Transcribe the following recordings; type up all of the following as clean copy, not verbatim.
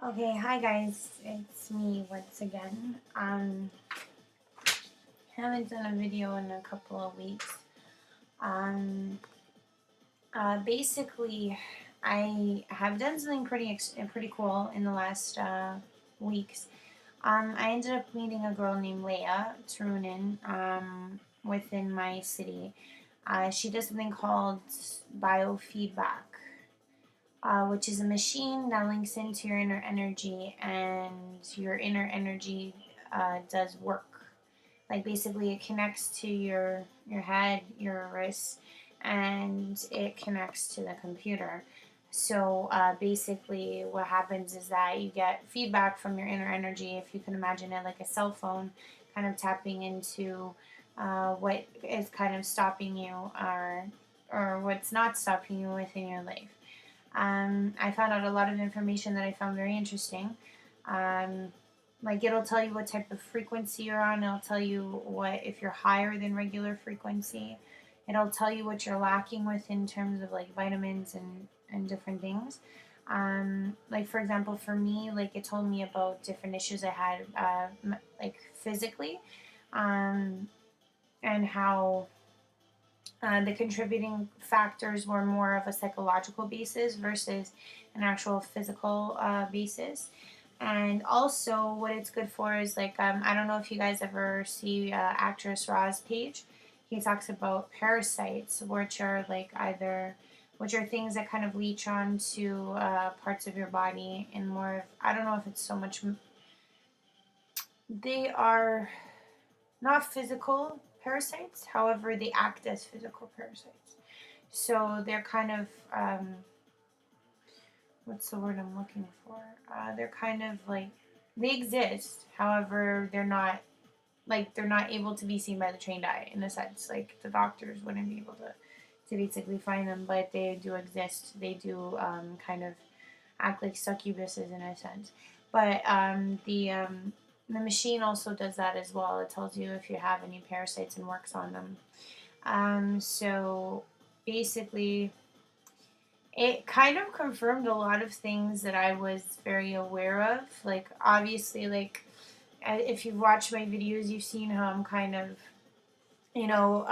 Okay, hi guys, it's me once again. Haven't done a video in a couple of weeks. Um, Basically, I have done something pretty cool in the last weeks. I ended up meeting a girl named Leah Turunen within my city. She does something called biofeedback, which is a machine that links into your inner energy, and your inner energy does work. Like basically, it connects to your head, your wrists, and it connects to the computer. So basically, what happens is that you get feedback from your inner energy. If you can imagine it like a cell phone, kind of tapping into what is kind of stopping you, or what's not stopping you within your life. I found out a lot of information that I found very interesting. Um, like it'll tell you what type of frequency you're on. It'll tell you what if you're higher than regular frequency. It'll tell you what you're lacking with in terms of like vitamins and different things. Like for example, for me, like it told me about different issues I had, like physically, um, and how the contributing factors were more of a psychological basis versus an actual physical basis. And also, what it's good for is like, I don't know if you guys ever see actress Roz page. He talks about parasites, which are like which are things that kind of leech on to parts of your body, and more of, I don't know if it's so much, they are not physical parasites, however, they act as physical parasites. So they're kind of, what's the word I'm looking for? They're kind of like, they exist, however, they're not able to be seen by the trained eye in a sense. Like the doctors wouldn't be able to basically find them, but they do exist. They do kind of act like succubuses in a sense. But the machine also does that as well. It tells you if you have any parasites and works on them. So basically, it kind of confirmed a lot of things that I was very aware of. Like, obviously, like, if you've watched my videos, you've seen how I'm kind of, you know,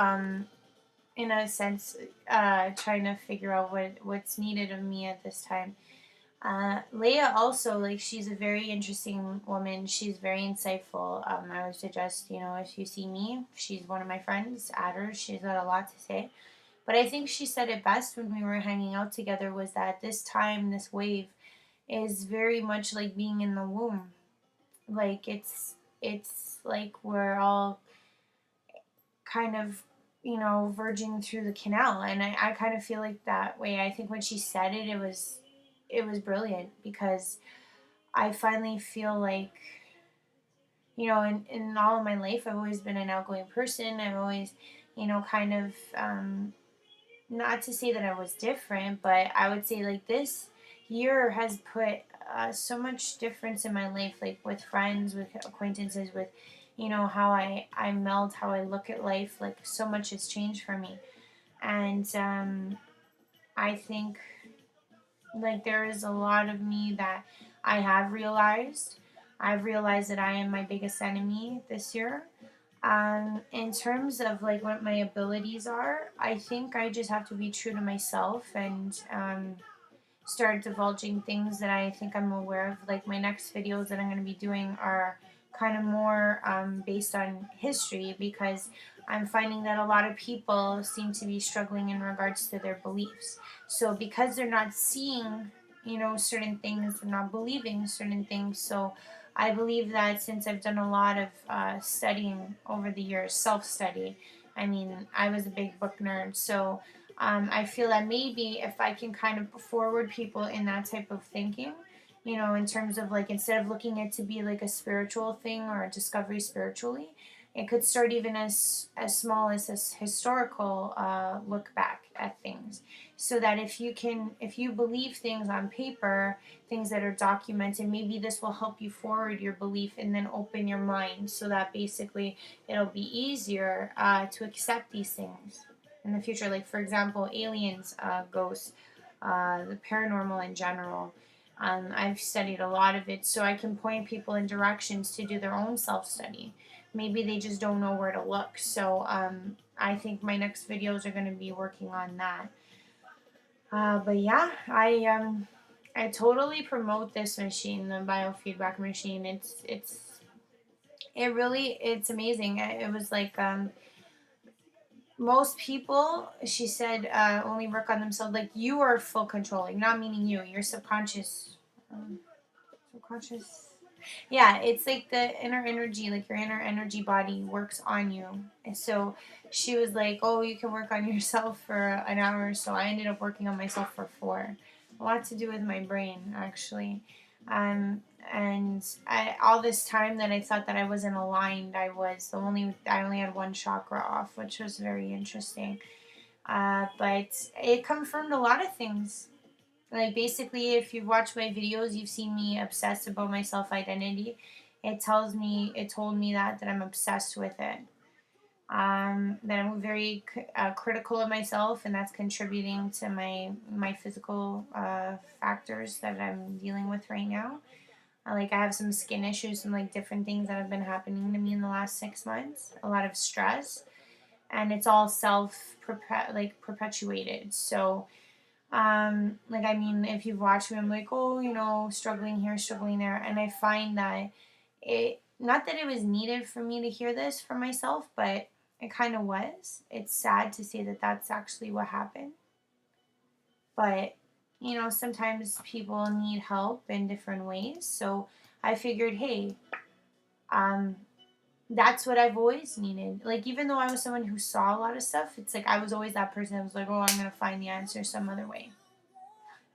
in a sense, trying to figure out what's needed of me at this time. Leah also, like, she's a very interesting woman. She's very insightful. I would suggest, if you see me, she's one of my friends, add her. She's got a lot to say. But I think she said it best when we were hanging out together, was that this time, this wave, is very much like being in the womb. Like it's like we're all kind of, verging through the canal, and I kind of feel like that way. I think when she said it, it was brilliant, because I finally feel like, in all of my life, I've always been an outgoing person. I've always, kind of, not to say that I was different, but I would say like this year has put so much difference in my life, like with friends, with acquaintances, with, how I meld, how I look at life. Like so much has changed for me. And I think like there is a lot of me that I have realized. I've realized that I am my biggest enemy this year. In terms of like what my abilities are, I think I just have to be true to myself, and start divulging things that I think I'm aware of. Like my next videos that I'm going to be doing are kind of more based on history, because I'm finding that a lot of people seem to be struggling in regards to their beliefs. So because they're not seeing, certain things, they're not believing certain things. So I believe that since I've done a lot of studying over the years, self-study, I mean, I was a big book nerd, so I feel that maybe if I can kind of forward people in that type of thinking, in terms of like, instead of looking at it to be like a spiritual thing or a discovery spiritually, it could start even as small as this historical look back at things, so that if you believe things on paper, things that are documented, maybe this will help you forward your belief and then open your mind, so that basically it'll be easier to accept these things in the future. Like for example, aliens, ghosts, the paranormal in general. I've studied a lot of it, so I can point people in directions to do their own self-study. Maybe they just don't know where to look. So I think my next videos are going to be working on that. But yeah, I totally promote this machine, the biofeedback machine. It's amazing. It was like most people, she said, only work on themselves. Like you are full control, like not meaning you, your subconscious. Subconscious. Yeah, it's like the inner energy, like your inner energy body works on you. And so she was like, "Oh, you can work on yourself for an hour or so." I ended up working on myself for 4. A lot to do with my brain, actually. And all this time that I thought that I wasn't aligned, I only had one chakra off, which was very interesting. But it confirmed a lot of things. Like basically, if you've watched my videos, you've seen me obsessed about my self identity. It told me that I'm obsessed with it. That I'm very critical of myself, and that's contributing to my physical factors that I'm dealing with right now. Like I have some skin issues, some like different things that have been happening to me in the last 6 months. A lot of stress, and it's all perpetuated. So like I mean, if you've watched me, I'm like, oh, struggling here, struggling there, and I find that it not that it was needed for me to hear this for myself, but it kind of was. It's sad to say that that's actually what happened, but sometimes people need help in different ways. So I figured, hey, um, that's what I've always needed. Like even though I was someone who saw a lot of stuff, it's like I was always that person that was like, oh, I'm gonna find the answer some other way.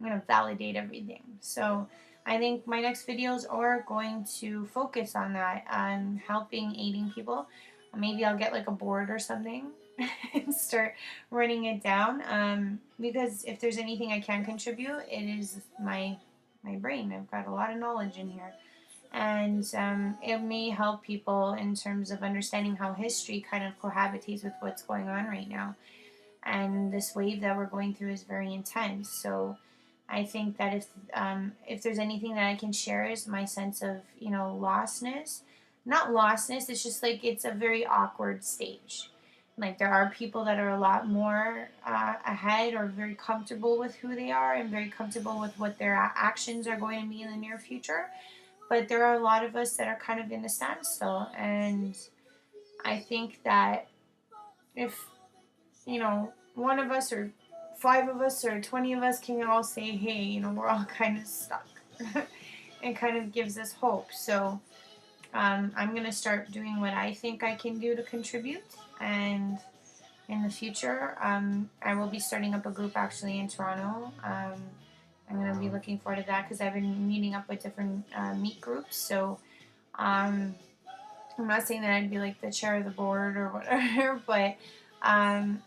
I'm going to validate everything. So I think my next videos are going to focus on that, on helping, aiding people. Maybe I'll get like a board or something and start running it down. Because if there's anything I can contribute, it is my brain. I've got a lot of knowledge in here. And it may help people in terms of understanding how history kind of cohabitates with what's going on right now. And this wave that we're going through is very intense. So I think that if there's anything that I can share is my sense of lostness, not lostness. It's just like it's a very awkward stage. Like there are people that are a lot more ahead or very comfortable with who they are and very comfortable with what their actions are going to be in the near future. But there are a lot of us that are kind of in a standstill, and I think that if one of us or 5 of us or 20 of us can all say, hey, we're all kind of stuck. It kind of gives us hope. So I'm going to start doing what I think I can do to contribute. And in the future, I will be starting up a group actually in Toronto. I'm going to be looking forward to that because I've been meeting up with different meet groups. So I'm not saying that I'd be like the chair of the board or whatever, but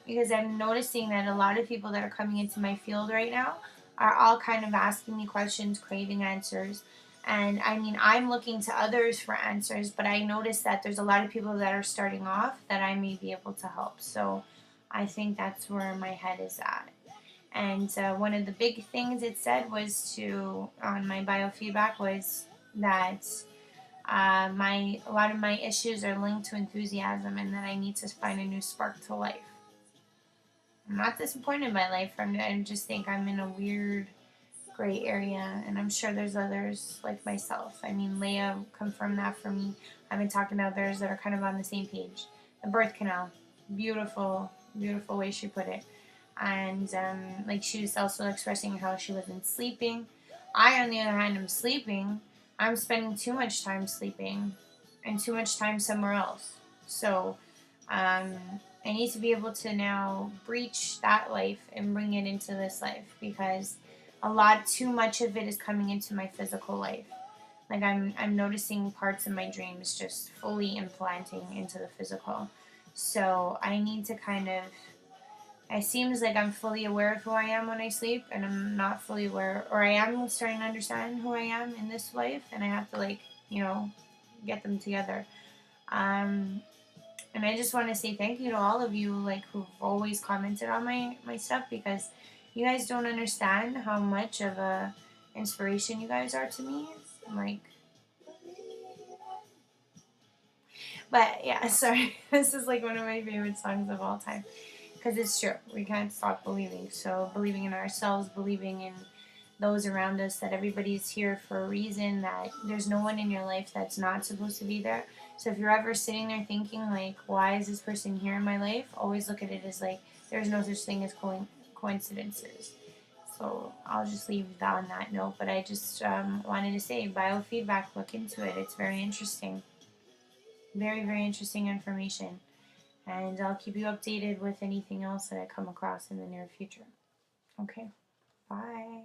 because I'm noticing that a lot of people that are coming into my field right now are all kind of asking me questions, craving answers. And I mean, I'm looking to others for answers, but I notice that there's a lot of people that are starting off that I may be able to help. So I think that's where my head is at. And one of the big things it said was on my biofeedback was that a lot of my issues are linked to enthusiasm, and that I need to find a new spark to life. I'm not disappointed in my life. I just think I'm in a weird gray area, and I'm sure there's others like myself. I mean, Leah confirmed that for me. I've been talking to others that are kind of on the same page. The birth canal, beautiful, beautiful way she put it. And like she was also expressing how she wasn't sleeping. I, on the other hand, am sleeping. I'm spending too much time sleeping and too much time somewhere else. So I need to be able to now breach that life and bring it into this life, because too much of it is coming into my physical life. Like I'm noticing parts of my dreams just fully implanting into the physical. So I need to kind of, it seems like I'm fully aware of who I am when I sleep, and I'm not fully aware, or I am starting to understand who I am in this life, and I have to get them together. And I just want to say thank you to all of you who've always commented on my stuff, because you guys don't understand how much of a inspiration you guys are to me. Like, but yeah, sorry. This is like one of my favorite songs of all time. Because it's true. We can't stop believing. So, believing in ourselves, believing in those around us, that everybody's here for a reason, that there's no one in your life that's not supposed to be there. So, if you're ever sitting there thinking, like, why is this person here in my life? Always look at it as, like, there's no such thing as coincidences. So, I'll just leave that on that note. But I just wanted to say, biofeedback, look into it. It's very interesting. Very, very interesting information. And I'll keep you updated with anything else that I come across in the near future. Okay, bye.